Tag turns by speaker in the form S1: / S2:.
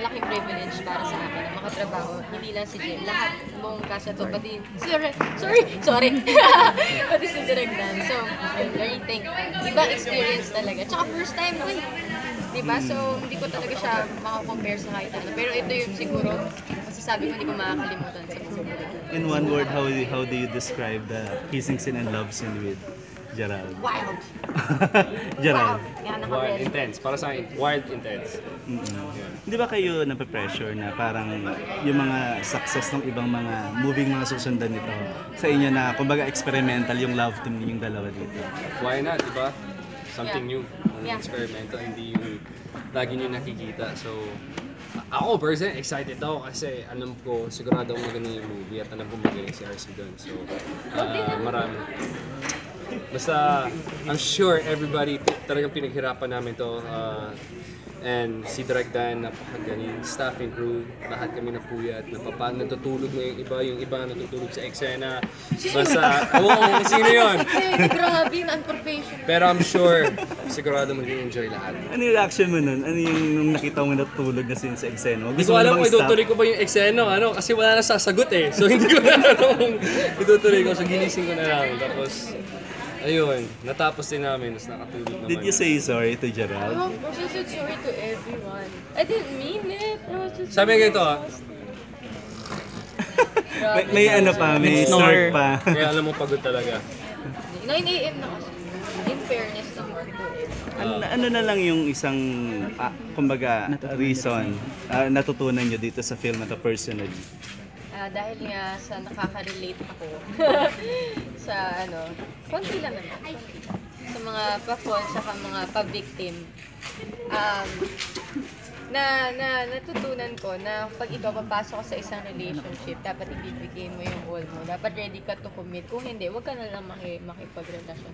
S1: malaking privilege para sa akin na makatrabaho. Hindi lang si Jim, lahat mong cast to, pati sorry, pati si Direk Dan. So, I'm very thankful. Ibang experience talaga. Tsaka first time ko eh. Diba? So, hindi ko talaga siya makakompare sa kahit ano. Pero ito yung siguro, masasabi ko hindi ko makakalimutan sa buhay.
S2: In one word, how do you describe the kissing scene and love scene with Gerald?
S1: Wild!
S2: Gerald.
S1: Yan,
S3: Wild,
S1: naka-red.
S3: intense. Para sa akin, wild, intense.
S2: Hindi ba kayo nape-pressure na parang yung mga success ng ibang mga moving mga susundan nito sa inyo na kumbaga experimental yung love team ninyong dalawa dito?
S3: Why not, di ba? Something new.
S1: Yeah.
S3: Experimental, hindi yung lagi nyo nakikita. So, ako personally excited ako kasi alam ko, sigurado akong magaling yung movie at alam ko magaling si RC doon. So, marami. Basta, I'm sure everybody, talagang pinaghirapan namin to. And si Direk Dan, napakagaling. Staff and crew, lahat kami napuyat. Natutulog na yung iba natutulog sa eksena. Basta, oo, sino yun?
S1: Grabe, unprofessional.
S3: Pero I'm sure, sigurado mag-enjoy lahat.
S2: Ano yung reaction mo nun? Ano yung nung nakita mo natutulog na scene sa eksena?
S3: Hindi ko alam kung itutuloy ko ba yung eksena, kasi wala na sasagot eh. So hindi ko na alam kung itutuloy ko. So ginising ko na lang. Tapos, ayun, natapos din namin. Tapos nakatulog naman.
S2: Did you say sorry to Gerald?
S1: Of course, I said sorry to everyone. I didn't mean it. I was just
S3: Sabi nga ito
S2: May ano pa, may snort pa.
S3: Kaya alam mo pagod talaga.
S1: 9 a.m. na kasi. In fairness naman to it.
S2: Ano na lang yung isang, kumbaga, reason natutunan nyo dito sa film na to personally?
S1: Dahil nga sa nakaka-relate ako sa konti lang naman. Konti. Sa mga pa-fall, saka mga pa-victim. Natutunan ko na pag ikaw papasok sa isang relationship, dapat ibibigay mo yung all mo. Dapat ready ka to commit. Kung hindi, huwag ka na lang makipagrelasyon.